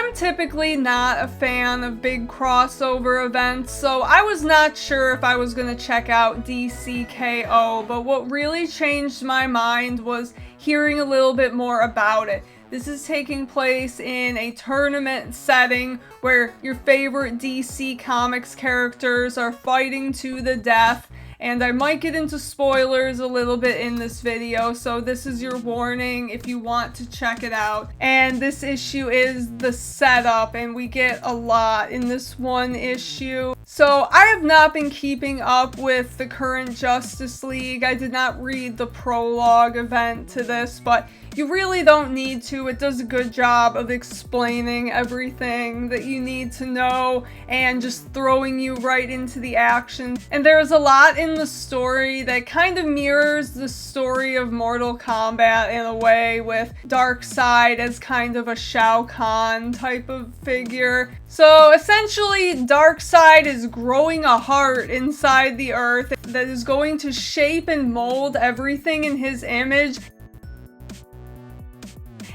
I'm typically not a fan of big crossover events, so I was not sure if I was going to check out DCKO, but what really changed my mind was hearing a little bit more about it. This is taking place in a tournament setting where your favorite DC Comics characters are fighting to the death. And I might get into spoilers a little bit in this video, so this is your warning if you want to check it out. And this issue is the setup, and we get a lot in this one issue. So I have not been keeping up with the current Justice League. I did not read the prologue event to this, but you really don't need to. It does a good job of explaining everything that you need to know and just throwing you right into the action. And there's a lot in the story that kind of mirrors the story of Mortal Kombat in a way, with Darkseid as kind of a Shao Kahn type of figure. So essentially, Darkseid is growing a heart inside the Earth that is going to shape and mold everything in his image,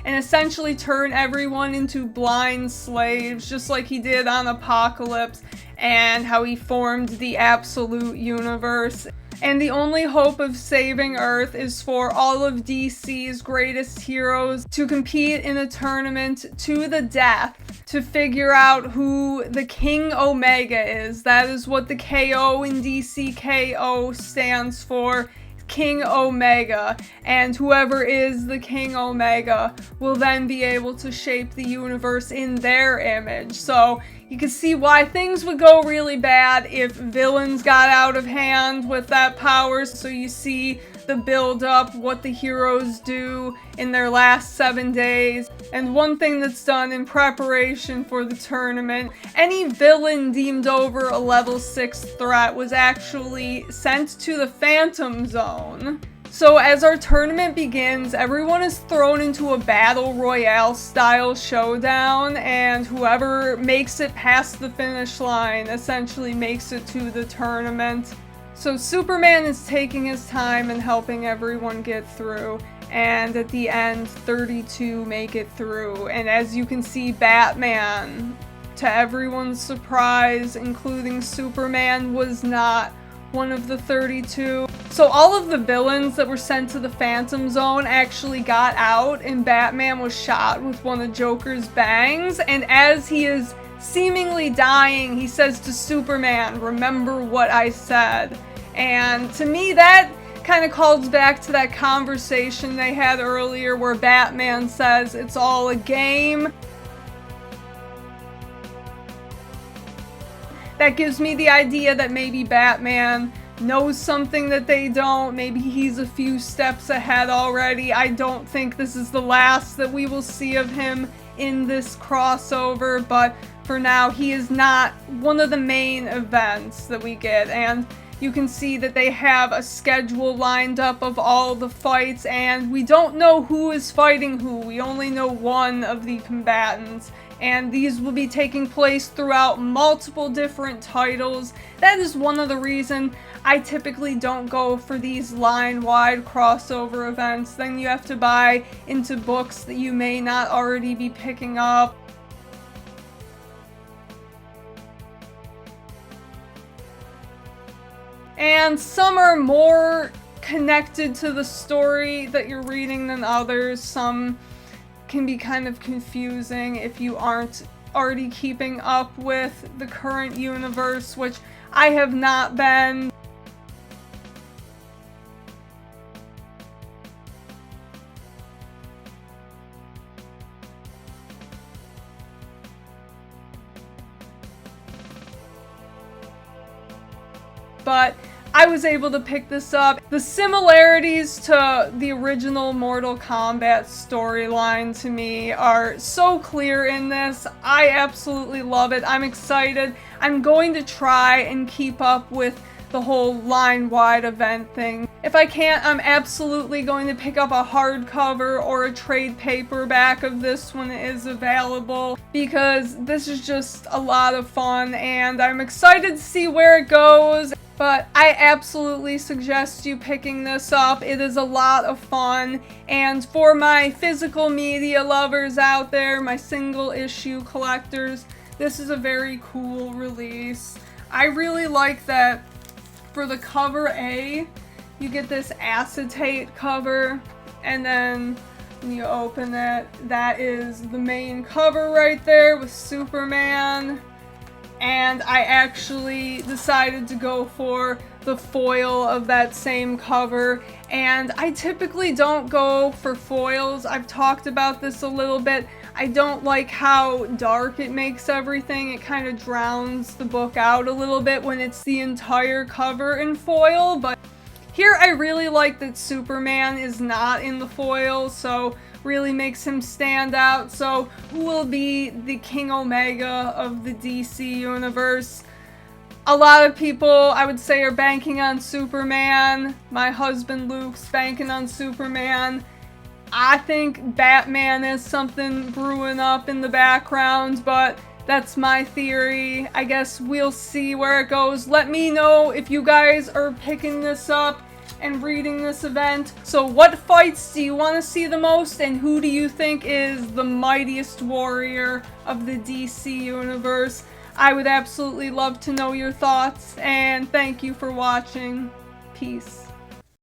and essentially turn everyone into blind slaves, just like he did on Apocalypse and how he formed the Absolute Universe. And the only hope of saving Earth is for all of DC's greatest heroes to compete in a tournament to the death to figure out who the King Omega is. That is what the KO in DCKO stands for. King Omega, and whoever is the King Omega will then be able to shape the universe in their image. So you can see why things would go really bad if villains got out of hand with that power. So you see the build up, what the heroes do in their last 7 days. And one thing that's done in preparation for the tournament, any villain deemed over a level 6 threat was actually sent to the Phantom Zone. So as our tournament begins, everyone is thrown into a battle royale style showdown, and whoever makes it past the finish line essentially makes it to the tournament. So Superman is taking his time and helping everyone get through, and at the end 32 make it through. And as you can see, Batman, to everyone's surprise, including Superman, was not one of the 32. So all of the villains that were sent to the Phantom Zone actually got out, and Batman was shot with one of Joker's bangs, and as he is seemingly dying, he says to Superman, "Remember what I said." And to me, that kind of calls back to that conversation they had earlier where Batman says it's all a game. That gives me the idea that maybe Batman knows something that they don't. Maybe he's a few steps ahead already. I don't think this is the last that we will see of him in this crossover, but for now, he is not one of the main events that we get. And you can see that they have a schedule lined up of all the fights, and we don't know who is fighting who. We only know one of the combatants, and these will be taking place throughout multiple different titles. That is one of the reasons I typically don't go for these line-wide crossover events. Then you have to buy into books that you may not already be picking up. And some are more connected to the story that you're reading than others. Some can be kind of confusing if you aren't already keeping up with the current universe, which I have not been. But I was able to pick this up. The similarities to the original Mortal Kombat storyline to me are so clear in this. I absolutely love it. I'm excited. I'm going to try and keep up with the whole line-wide event thing. If I can't, I'm absolutely going to pick up a hardcover or a trade paperback of this when it is available, because this is just a lot of fun and I'm excited to see where it goes. But I absolutely suggest you picking this up. It is a lot of fun. And for my physical media lovers out there, my single issue collectors, this is a very cool release. I really like that for the cover A, you get this acetate cover, and then when you open it, that is the main cover right there with Superman. And I actually decided to go for the foil of that same cover, and I typically don't go for foils. I've talked about this a little bit. I don't like how dark it makes everything. It kind of drowns the book out a little bit when it's the entire cover in foil, but here I really like that Superman is not in the foil, so really makes him stand out. So who will be the King Omega of the DC universe? A lot of people, I would say, are banking on Superman. My husband Luke's banking on Superman. I think Batman is something brewing up in the background, but that's my theory. I guess we'll see where it goes. Let me know if you guys are picking this up and reading this event. So what fights do you want to see the most, and who do you think is the mightiest warrior of the DC universe? I would absolutely love to know your thoughts, and thank you for watching. Peace.